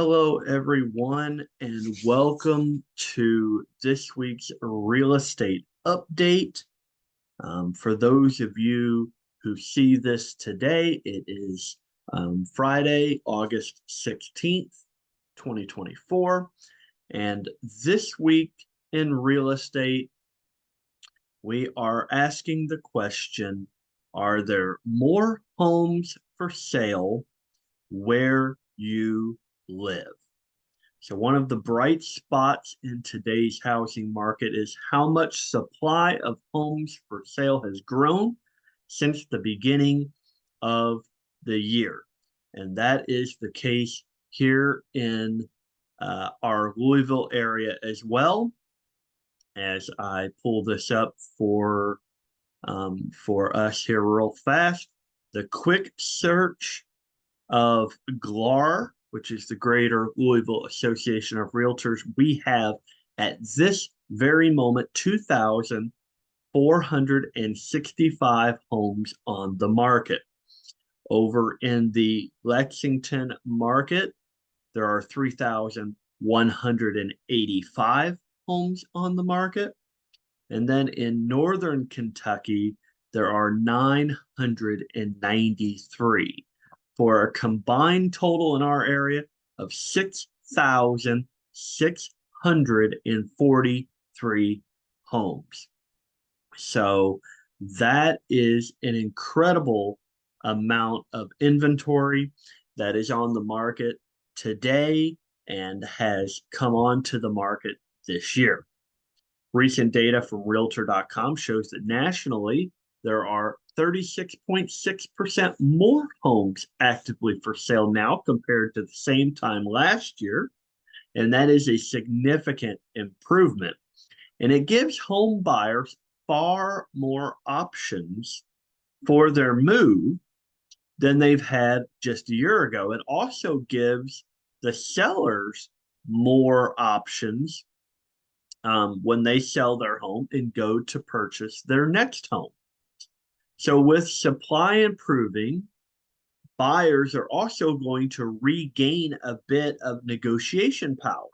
Hello, everyone, and welcome to this week's real estate update. For those of you who see this today, it is Friday, August 16th, 2024. And this week in real estate, we are asking the question, are there more homes for sale where you live? So one of the bright spots in today's housing market is how much supply of homes for sale has grown since the beginning of the year. And that is the case here in our Louisville area as well. As I pull this up for us here real fast, the quick search of GLAR, which is the Greater Louisville Association of Realtors, we have at this very moment 2,465 homes on the market. Over in the Lexington market, there are 3,185 homes on the market. And then in Northern Kentucky, there are 993 for a combined total in our area of 6,643 homes. So that is an incredible amount of inventory that is on the market today and has come onto the market this year. Recent data from Realtor.com shows that nationally, there are 36.6% more homes actively for sale now compared to the same time last year. And that is a significant improvement. And it gives home buyers far more options for their move than they've had just a year ago. It also gives the sellers more options when they sell their home and go to purchase their next home. So with supply improving, buyers are also going to regain a bit of negotiation power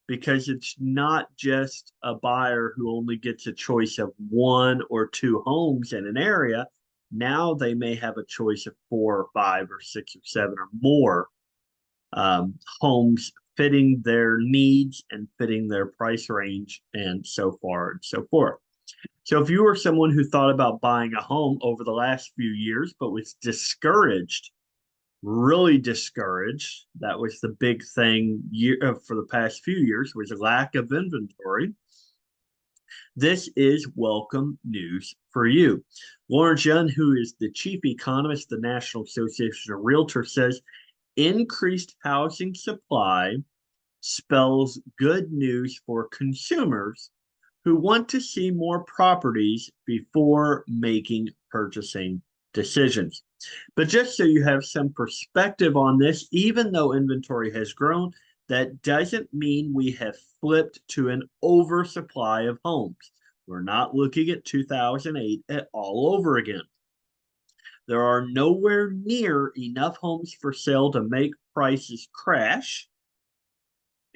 because it's not just a buyer who only gets a choice of one or two homes in an area. Now they may have a choice of 4 or 5 or 6 or 7 or more homes fitting their needs and fitting their price range and so far and so forth. So if you were someone who thought about buying a home over the last few years, but was discouraged, really discouraged, that was the big thing for the past few years, was a lack of inventory. This is welcome news for you. Lawrence Young, who is the chief economist of the National Association of Realtors, says increased housing supply spells good news for consumers who want to see more properties before making purchasing decisions. But just so you have some perspective on this, even though inventory has grown, that doesn't mean we have flipped to an oversupply of homes. We're not looking at 2008 all over again. There are nowhere near enough homes for sale to make prices crash.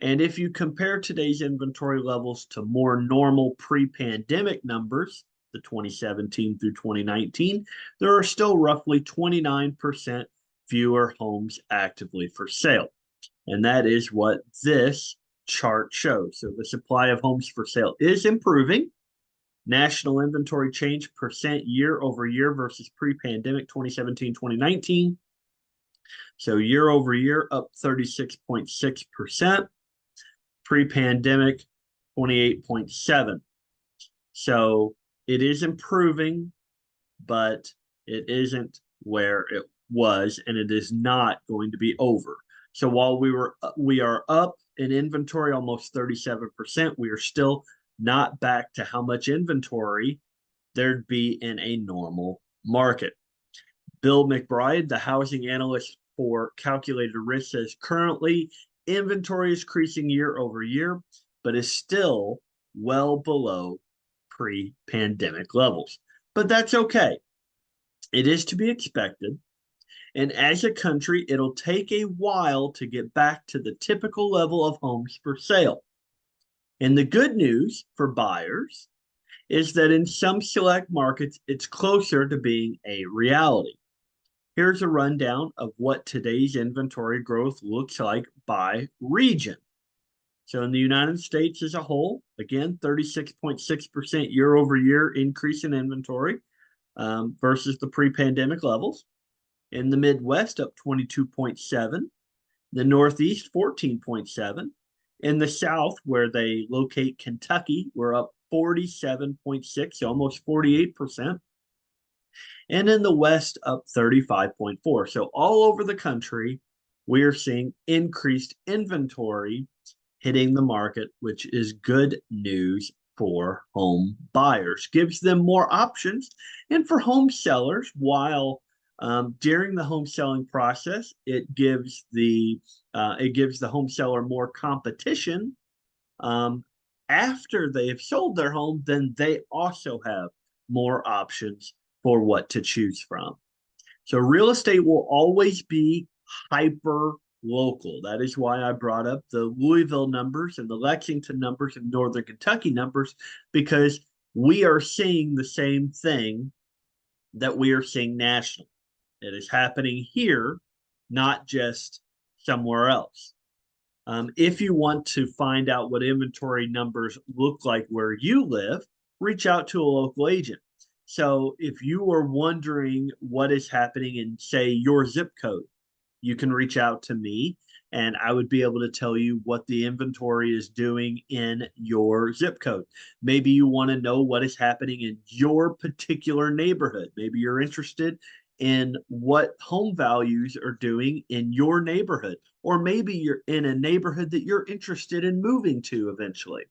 And if you compare today's inventory levels to more normal pre-pandemic numbers, the 2017 through 2019, there are still roughly 29% fewer homes actively for sale. And that is what this chart shows. So the supply of homes for sale is improving. National inventory change percent year over year versus pre-pandemic 2017, 2019. So year over year up 36.6%. Pre-pandemic 28.7. So it is improving, but it isn't where it was, and it is not going to be over. So while we are up in inventory almost 37%, we are still not back to how much inventory there'd be in a normal market. Bill McBride, the housing analyst for Calculated Risk, says currently inventory is increasing year over year, but is still well below pre-pandemic levels. But that's okay. It is to be expected. And as a country, it'll take a while to get back to the typical level of homes for sale. And the good news for buyers is that in some select markets, it's closer to being a reality. Here's a rundown of what today's inventory growth looks like by region. So in the United States as a whole, again, 36.6% year over year increase in inventory versus the pre-pandemic levels. In the Midwest, up 22.7. The Northeast, 14.7. In the South, where they locate Kentucky, we're up 47.6, almost 48%. And in the West, up 35.4. So all over the country, we are seeing increased inventory hitting the market, which is good news for home buyers. Gives them more options. And for home sellers, while during the home selling process, it gives the home seller more competition. After they have sold their home, then they also have more options for what to choose from. So real estate will always be hyper local. That is why I brought up the Louisville numbers and the Lexington numbers and Northern Kentucky numbers, because we are seeing the same thing that we are seeing nationally. It is happening here, not just somewhere else. If you want to find out what inventory numbers look like where you live, reach out to a local agent. So if you are wondering what is happening in, say, your zip code, you can reach out to me and I would be able to tell you what the inventory is doing in your zip code. Maybe you want to know what is happening in your particular neighborhood. Maybe you're interested in what home values are doing in your neighborhood, or maybe you're in a neighborhood that you're interested in moving to eventually.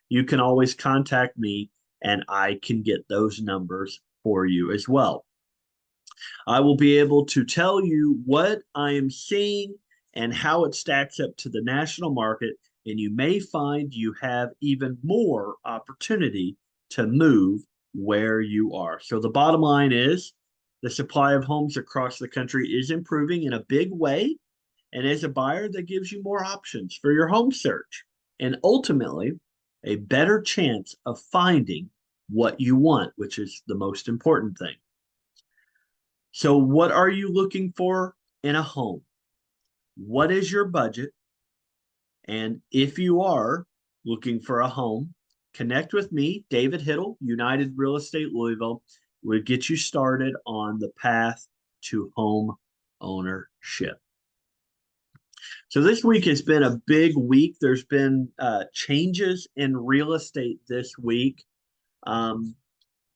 You can always contact me and I can get those numbers for you as well. I will be able to tell you what I am seeing and how it stacks up to the national market, and you may find you have even more opportunity to move where you are. So the bottom line is the supply of homes across the country is improving in a big way. And as a buyer, that gives you more options for your home search and ultimately a better chance of finding what you want, which is the most important thing. So, what are you looking for in a home? What is your budget? And if you are looking for a home, connect with me, David Hittle, United Real Estate Louisville. We'll get you started on the path to home ownership. So this week has been a big week. There's been changes in real estate this week.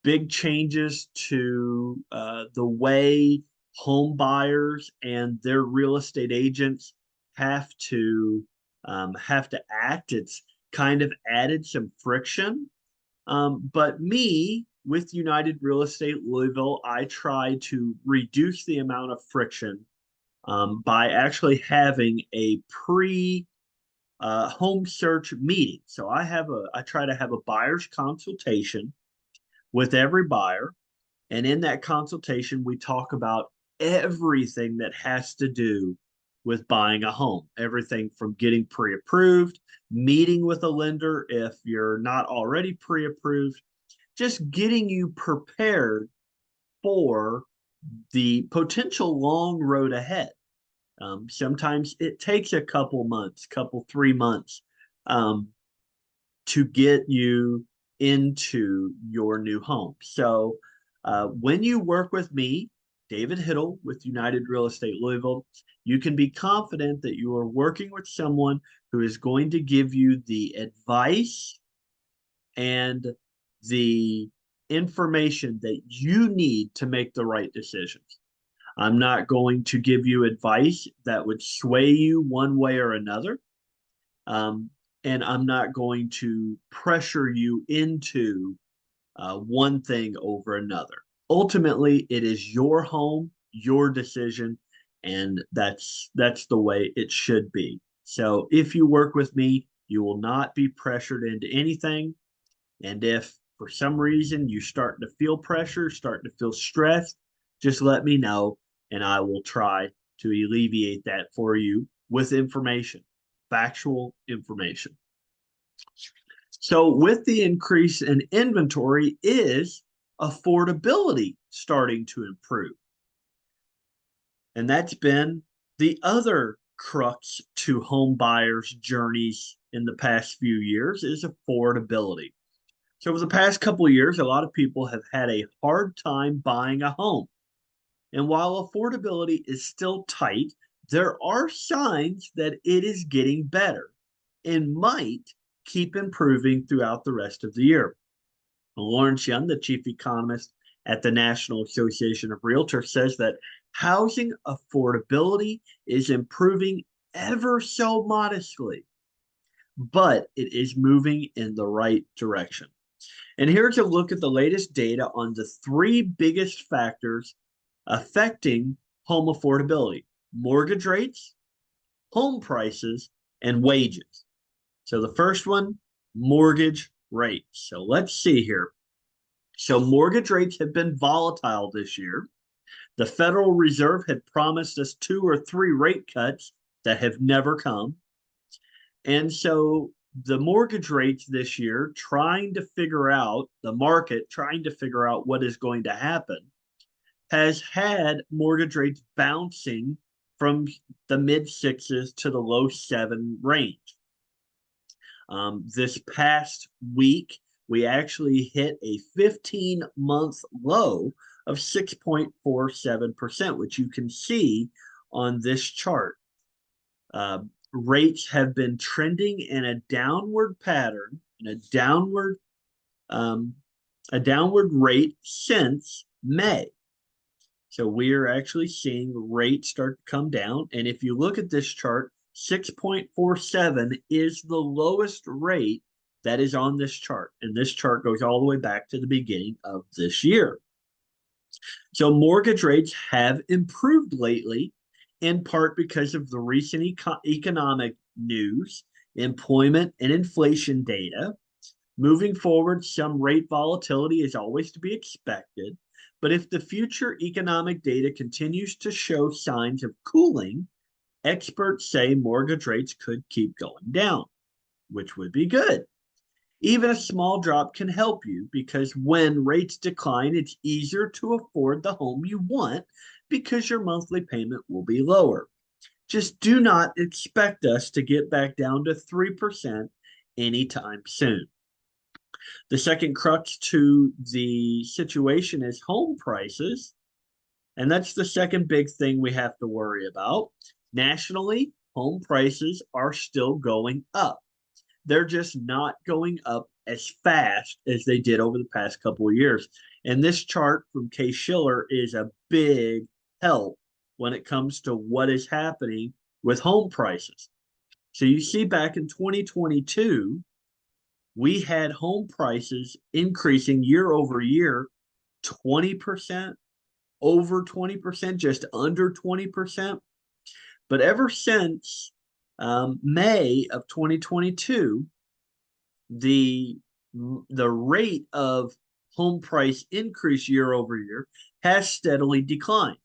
Big changes to the way home buyers and their real estate agents have to act. It's kind of added some friction. But me, with United Real Estate Louisville, I try to reduce the amount of friction by actually having a pre home search meeting. So I try to have a buyer's consultation with every buyer. And in that consultation, we talk about everything that has to do with buying a home, everything from getting pre-approved, meeting with a lender if you're not already pre-approved, just getting you prepared for the potential long road ahead. Sometimes it takes a couple months, 3 months to get you into your new home. So when you work with me, David Hittle with United Real Estate Louisville, you can be confident that you are working with someone who is going to give you the advice and the information that you need to make the right decisions. I'm not going to give you advice that would sway you one way or another. And I'm not going to pressure you into one thing over another. Ultimately, it is your home, your decision, and that's the way it should be. So if you work with me, you will not be pressured into anything. And if for some reason you start to feel pressure, start to feel stressed, just let me know and I will try to alleviate that for you with information, factual information. So with the increase in inventory is affordability starting to improve. And that's been the other crux to home buyers' journeys in the past few years is affordability. So over the past couple of years, a lot of people have had a hard time buying a home. And while affordability is still tight, there are signs that it is getting better and might keep improving throughout the rest of the year. Lawrence Young, the chief economist at the National Association of Realtors, says that housing affordability is improving ever so modestly, but it is moving in the right direction. And here's a look at the latest data on the three biggest factors affecting home affordability: mortgage rates, home prices, and wages. So the first one, mortgage rates. So let's see here. So mortgage rates have been volatile this year. The Federal Reserve had promised us 2 or 3 rate cuts that have never come. And so the mortgage rates this year, trying to figure out the market, trying to figure out what is going to happen, has had mortgage rates bouncing from the mid sixes to the low 7 range. This past week, we actually hit a 15-month low of 6.47%, which you can see on this chart. Rates have been trending in a downward pattern, in a downward rate since May. So we are actually seeing rates start to come down. And if you look at this chart, 6.47 is the lowest rate that is on this chart. And this chart goes all the way back to the beginning of this year. So mortgage rates have improved lately, in part because of the recent economic news, employment, and inflation data. Moving forward, some rate volatility is always to be expected. But if the future economic data continues to show signs of cooling, experts say mortgage rates could keep going down, which would be good. Even a small drop can help you because when rates decline, it's easier to afford the home you want because your monthly payment will be lower. Just do not expect us to get back down to 3% anytime soon. The second crux to the situation is home prices. And that's the second big thing we have to worry about. Nationally, home prices are still going up. They're just not going up as fast as they did over the past couple of years. And this chart from Case-Shiller is a big help when it comes to what is happening with home prices. So you see back in 2022, we had home prices increasing year over year 20%, over 20%, just under 20%. But ever since May of 2022, the rate of home price increase year over year has steadily declined.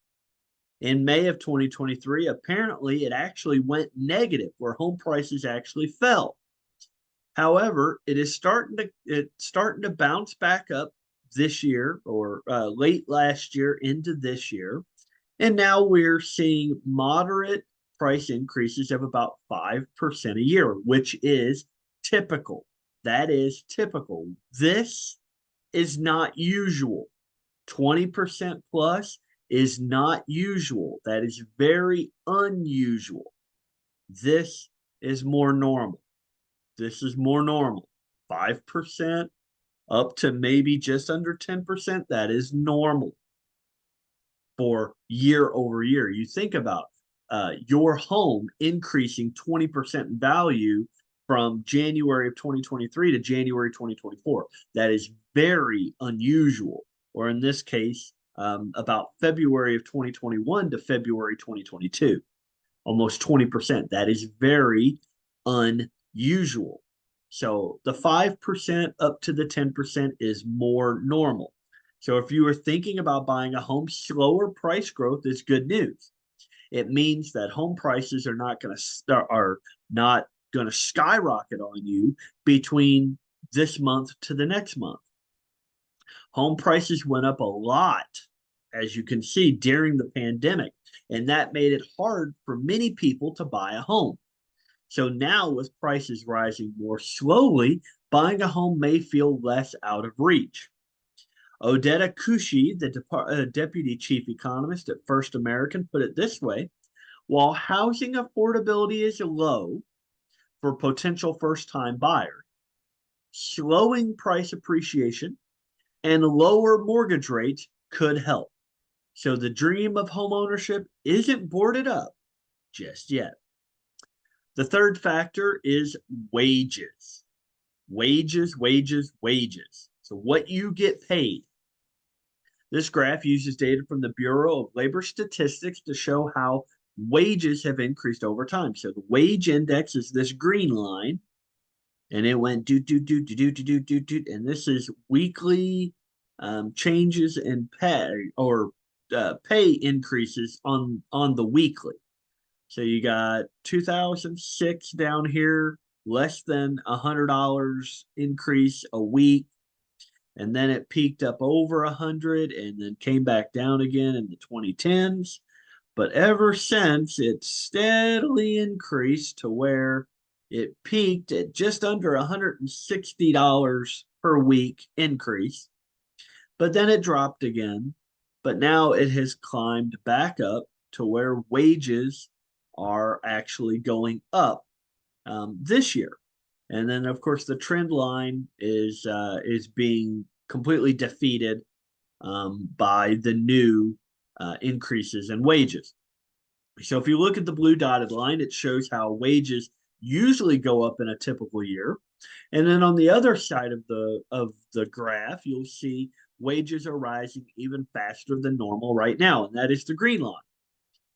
In May of 2023, apparently it actually went negative, where home prices actually fell. However, it's starting to bounce back up this year, or late last year into this year. And now we're seeing moderate price increases of about 5% a year, which is typical. That is typical. This is not usual. 20% plus is not usual. That is very unusual. This is more normal. This is more normal. 5% up to maybe just under 10%. That is normal for year over year. You think about your home increasing 20% in value from January of 2023 to January 2024. That is very unusual. Or in this case, about February of 2021 to February 2022, almost 20%. That is very unusual. So the 5% up to the 10% is more normal. So if you are thinking about buying a home, slower price growth is good news. It means that home prices are not going to skyrocket on you between this month to the next month. Home prices went up a lot, as you can see, during the pandemic, and that made it hard for many people to buy a home. So now, with prices rising more slowly, buying a home may feel less out of reach. Odetta Kushi, the deputy chief economist at First American, put it this way: while housing affordability is low for potential first time buyers, slowing price appreciation and lower mortgage rates could help. So the dream of homeownership isn't boarded up just yet. The third factor is wages. Wages, wages, wages. So what you get paid. This graph uses data from the Bureau of Labor Statistics to show how wages have increased over time. So the wage index is this green line, and it went do do do do do do do do, and this is weekly changes in pay or pay increases on the weekly. So you got 2006 down here, less than $100 increase a week, and then it peaked up over 100 and then came back down again in the 2010s. But ever since, it's steadily increased to where it peaked at just under $160 per week increase. But then it dropped again. But now it has climbed back up to where wages are actually going up this year. And then, of course, the trend line is being completely defeated by the new increases in wages. So if you look at the blue dotted line, it shows how wages usually go up in a typical year. And then on the other side of the graph, you'll see wages are rising even faster than normal right now, and that is the green line.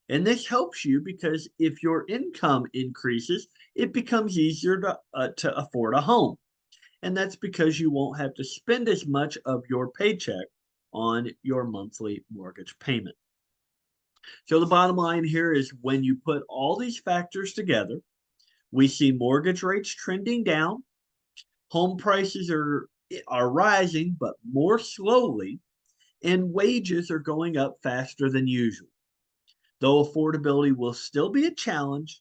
And this helps you because if your income increases, it becomes easier to afford a home. And that's because you won't have to spend as much of your paycheck on your monthly mortgage payment. So the bottom line here is when you put all these factors together, we see mortgage rates trending down, home prices are rising, but more slowly, and wages are going up faster than usual. Though affordability will still be a challenge,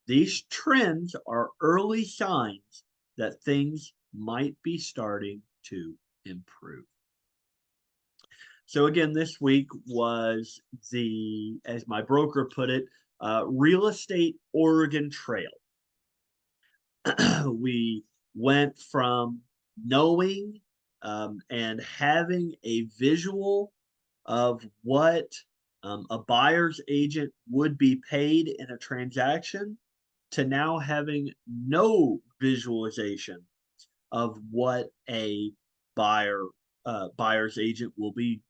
these trends are early signs that things might be starting to improve. So again, this week was as my broker put it, Real Estate Oregon Trail. We went from knowing and having a visual of what a buyer's agent would be paid in a transaction to now having no visualization of what a buyer's agent will be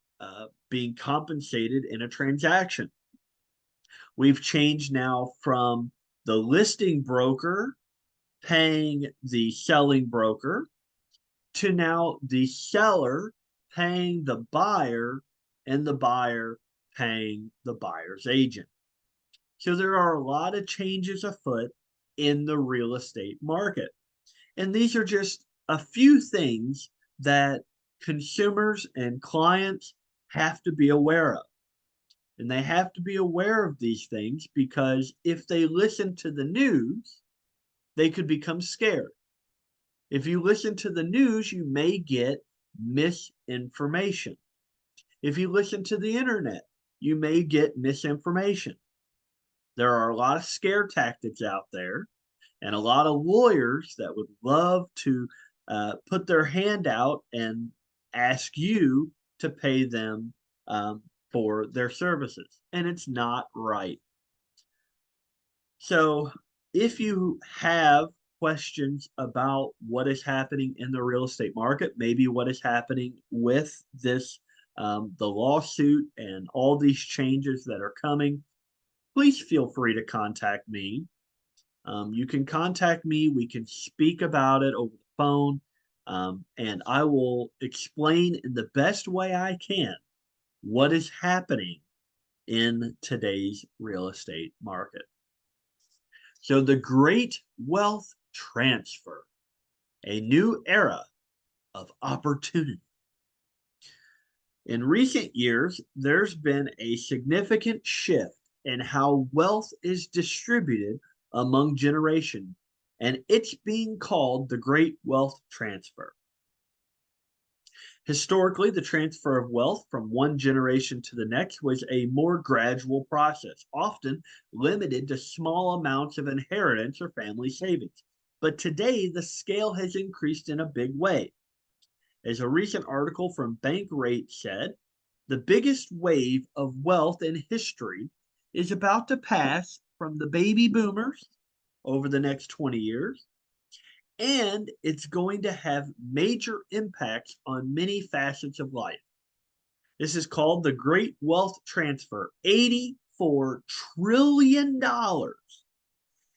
being compensated in a transaction. We've changed now from the listing broker paying the selling broker to now the seller paying the buyer and the buyer paying the buyer's agent. So there are a lot of changes afoot in the real estate market. And these are just a few things that consumers and clients have to be aware of. And they have to be aware of these things because if they listen to the news, they could become scared. If you listen to the news, you may get misinformation. If you listen to the internet, you may get misinformation. There are a lot of scare tactics out there and a lot of lawyers that would love to put their hand out and ask you to pay them for their services. And it's not right. So if you have questions about what is happening in the real estate market, maybe what is happening with this, the lawsuit and all these changes that are coming, please feel free to contact me. You can contact me. We can speak about it over the phone. And I will explain in the best way I can what is happening in today's real estate market. So, the great wealth transfer, a new era of opportunity. In recent years, there's been a significant shift in how wealth is distributed among generations, and it's being called the Great Wealth Transfer. Historically, the transfer of wealth from one generation to the next was a more gradual process, often limited to small amounts of inheritance or family savings. But today, the scale has increased in a big way. As a recent article from Bankrate said, the biggest wave of wealth in history is about to pass from the baby boomers over the next 20 years, and it's going to have major impacts on many facets of life. This is called the Great Wealth Transfer. $84 trillion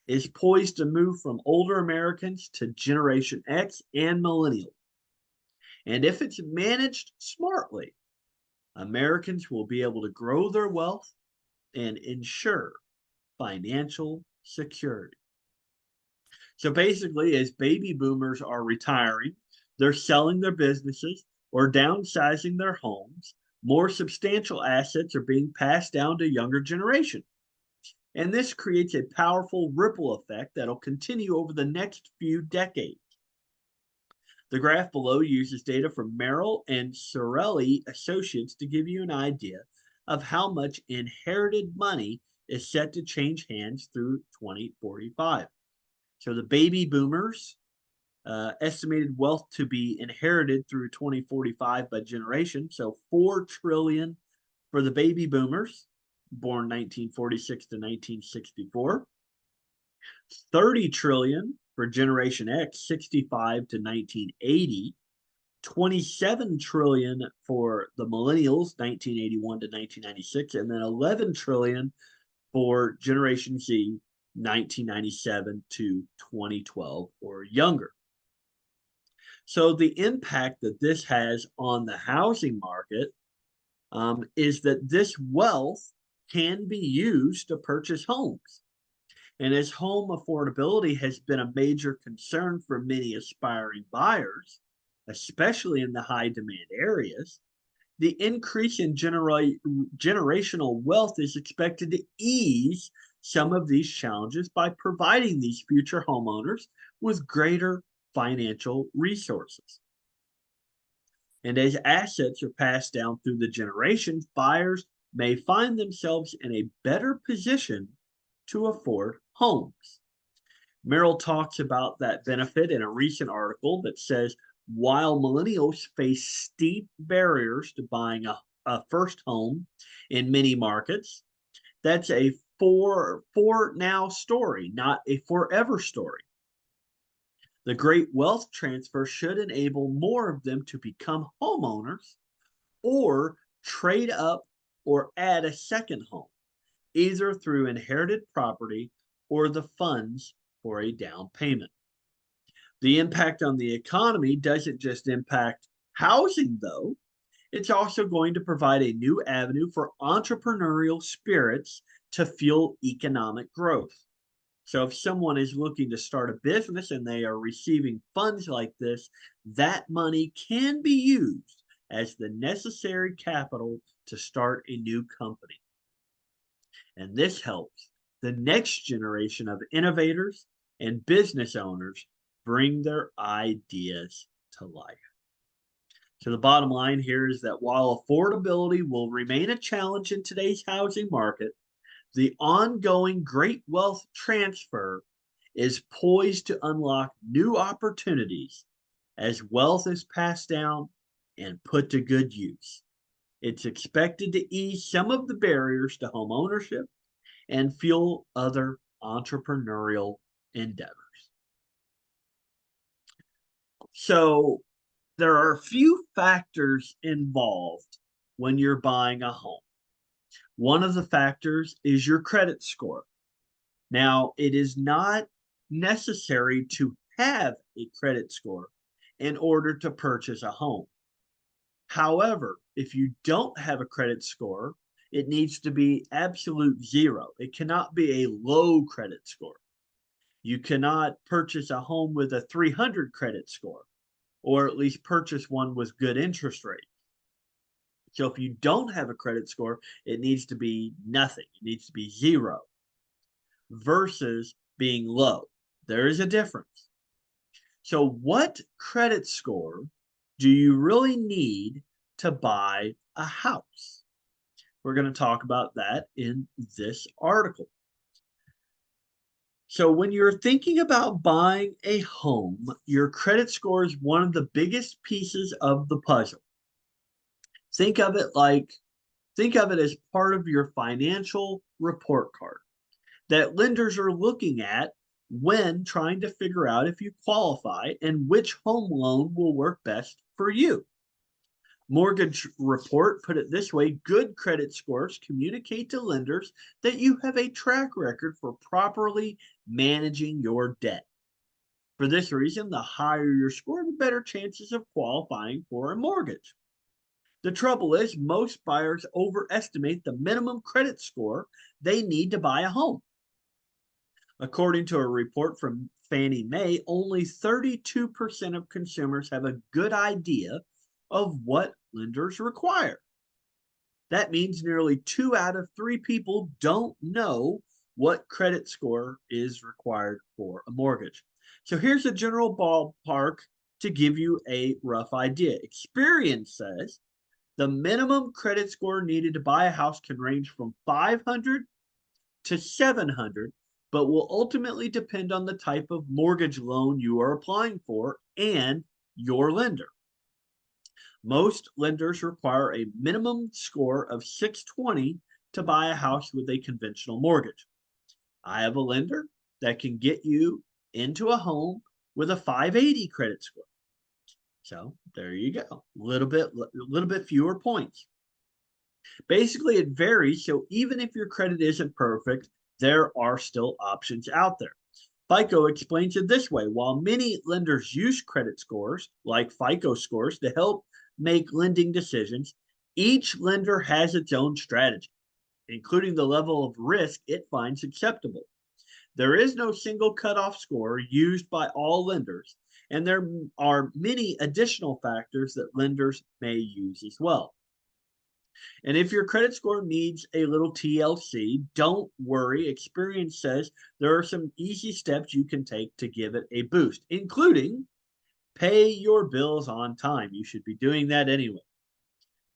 is poised to move from older Americans to Generation X and Millennials. And if it's managed smartly, Americans will be able to grow their wealth and ensure financial security. So basically, as baby boomers are retiring, they're selling their businesses or downsizing their homes. More substantial assets are being passed down to younger generations. And this creates a powerful ripple effect that'll continue over the next few decades. The graph below uses data from Merrill and Sorelli Associates to give you an idea of how much inherited money is set to change hands through 2045. So the baby boomers estimated wealth to be inherited through 2045 by generation. So 4 trillion for the baby boomers born 1946 to 1964, 30 trillion for Generation X, 65 to 1980, 27 trillion for the millennials, 1981 to 1996, and then 11 trillion for Generation Z, 1997 to 2012 or younger. So the impact that this has on the housing market is that this wealth can be used to purchase homes. And as home affordability has been a major concern for many aspiring buyers, especially in the high demand areas, the increase in generational wealth is expected to ease some of these challenges by providing these future homeowners with greater financial resources. And as assets are passed down through the generations, buyers may find themselves in a better position to afford homes. Merrill talks about that benefit in a recent article that says while millennials face steep barriers to buying a first home in many markets, that's a for now story, not a forever story. The great wealth transfer should enable more of them to become homeowners or trade up or add a second home, either through inherited property or the funds for a down payment. The impact on the economy doesn't just impact housing, though. It's also going to provide a new avenue for entrepreneurial spirits to fuel economic growth. So if someone is looking to start a business and they are receiving funds like this, that money can be used as the necessary capital to start a new company. And this helps the next generation of innovators and business owners bring their ideas to life. So the bottom line here is that while affordability will remain a challenge in today's housing market, the ongoing great wealth transfer is poised to unlock new opportunities as wealth is passed down and put to good use. It's expected to ease some of the barriers to home ownership and fuel other entrepreneurial endeavors. So there are a few factors involved when you're buying a home. One of the factors is your credit score. Now, it is not necessary to have a credit score in order to purchase a home. However, if you don't have a credit score, it needs to be absolute zero. It cannot be a low credit score. You cannot purchase a home with a 300 credit score, or at least purchase one with good interest rate. So if you don't have a credit score, it needs to be nothing. It needs to be zero versus being low. There is a difference. So what credit score do you really need to buy a house? We're going to talk about that in this article. So when you're thinking about buying a home, your credit score is one of the biggest pieces of the puzzle. Think of it as part of your financial report card that lenders are looking at when trying to figure out if you qualify and which home loan will work best for you. Mortgage Report put it this way: good credit scores communicate to lenders that you have a track record for properly managing your debt. For this reason, the higher your score, the better chances of qualifying for a mortgage. The trouble is, most buyers overestimate the minimum credit score they need to buy a home. According to a report from Fannie Mae, only 32% of consumers have a good idea of what lenders require. That means nearly 2 out of 3 people don't know what credit score is required for a mortgage. So here's a general ballpark to give you a rough idea. Experience says the minimum credit score needed to buy a house can range from 500 to 700, but will ultimately depend on the type of mortgage loan you are applying for and your lender. Most lenders require a minimum score of 620 to buy a house with a conventional mortgage. I have a lender that can get you into a home with a 580 credit score. So there you go. A little bit fewer points. Basically, it varies. So even if your credit isn't perfect, there are still options out there. FICO explains it this way: while many lenders use credit scores, like FICO scores, to help make lending decisions, each lender has its own strategy, including the level of risk it finds acceptable. There is no single cutoff score used by all lenders, and there are many additional factors that lenders may use as well. And if your credit score needs a little TLC, don't worry. Experience says there are some easy steps you can take to give it a boost, including pay your bills on time. You should be doing that anyway.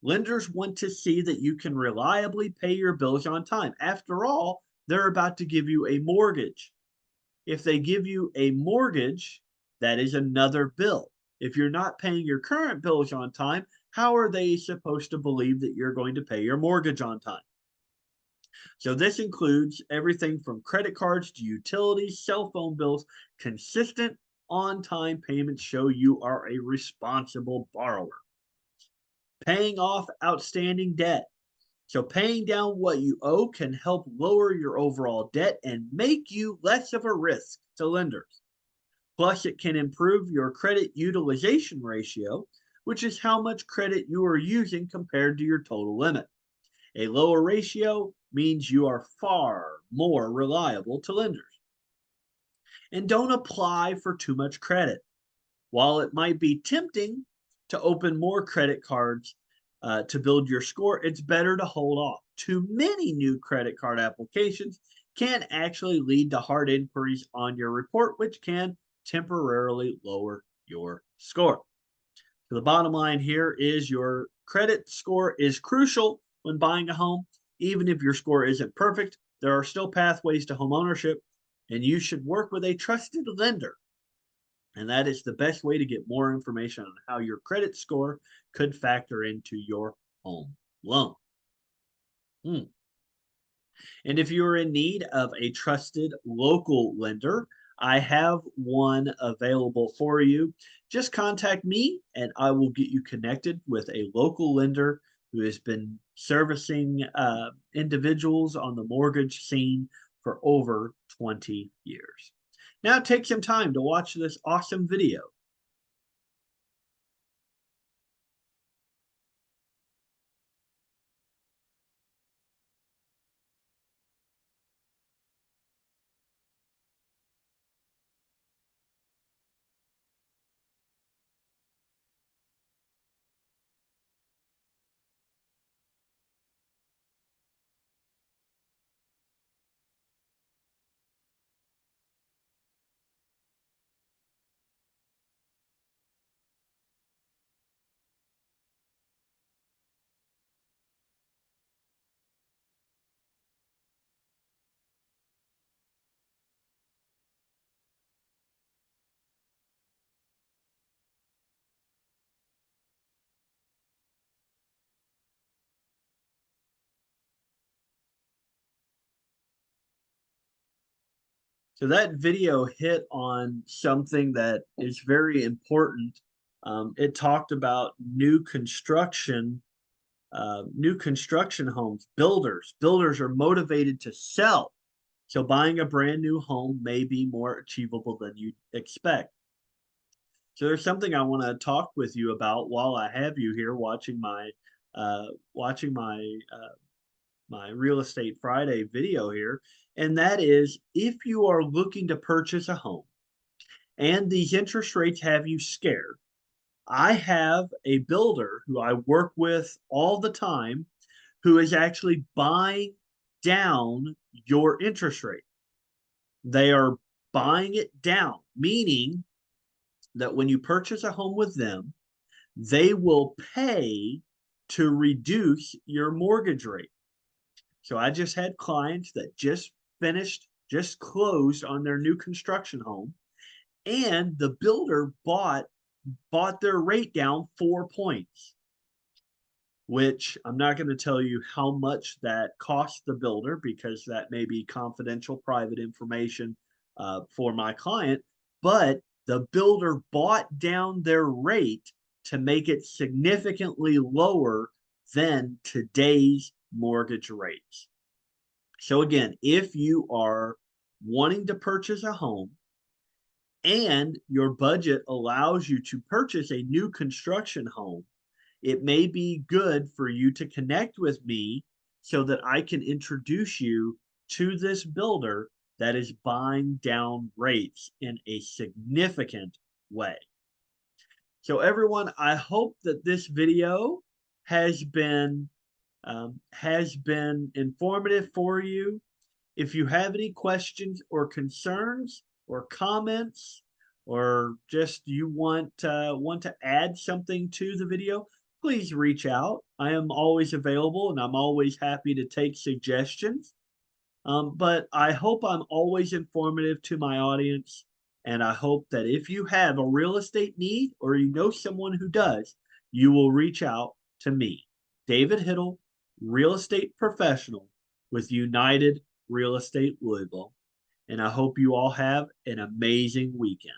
Lenders want to see that you can reliably pay your bills on time. After all, they're about to give you a mortgage. If they give you a mortgage, that is another bill. If you're not paying your current bills on time, how are they supposed to believe that you're going to pay your mortgage on time? So this includes everything from credit cards to utilities, cell phone bills. Consistent on-time payments show you are a responsible borrower. Paying off outstanding debt. So paying down what you owe can help lower your overall debt and make you less of a risk to lenders. Plus, it can improve your credit utilization ratio, which is how much credit you are using compared to your total limit. A lower ratio means you are far more reliable to lenders. And don't apply for too much credit. While it might be tempting to open more credit cards to build your score, it's better to hold off. Too many new credit card applications can actually lead to hard inquiries on your report, which can temporarily lower your score. So the bottom line here is your credit score is crucial when buying a home. Even if your score isn't perfect, there are still pathways to home ownership, and you should work with a trusted lender. And that is the best way to get more information on how your credit score could factor into your home loan. And if you're in need of a trusted local lender, I have one available for you. Just contact me and I will get you connected with a local lender who has been servicing individuals on the mortgage scene for over 20 years. Now take some time to watch this awesome video. So that video hit on something that is very important. It talked about new construction homes. Builders are motivated to sell. So buying a brand new home may be more achievable than you expect. So there's something I want to talk with you about while I have you here watching my Real Estate Friday video here, and that is if you are looking to purchase a home and these interest rates have you scared. I have a builder who I work with all the time who is actually buying down your interest rate. They are buying it down, meaning that when you purchase a home with them, they will pay to reduce your mortgage rate. So I just had clients that just closed on their new construction home, and the builder bought their rate down 4 points, which I'm not going to tell you how much that cost the builder because that may be confidential private information for my client, but the builder bought down their rate to make it significantly lower than today's mortgage rates. So again, if you are wanting to purchase a home and your budget allows you to purchase a new construction home, it may be good for you to connect with me so that I can introduce you to this builder that is buying down rates in a significant way. So everyone, I hope that this video has been informative for you. If you have any questions or concerns or comments, or just you want to add something to the video, please reach out. I am always available and I'm always happy to take suggestions. But I hope I'm always informative to my audience. And I hope that if you have a real estate need or you know someone who does, you will reach out to me, David Hittle, real estate professional with United Real Estate Louisville. And I hope you all have an amazing weekend.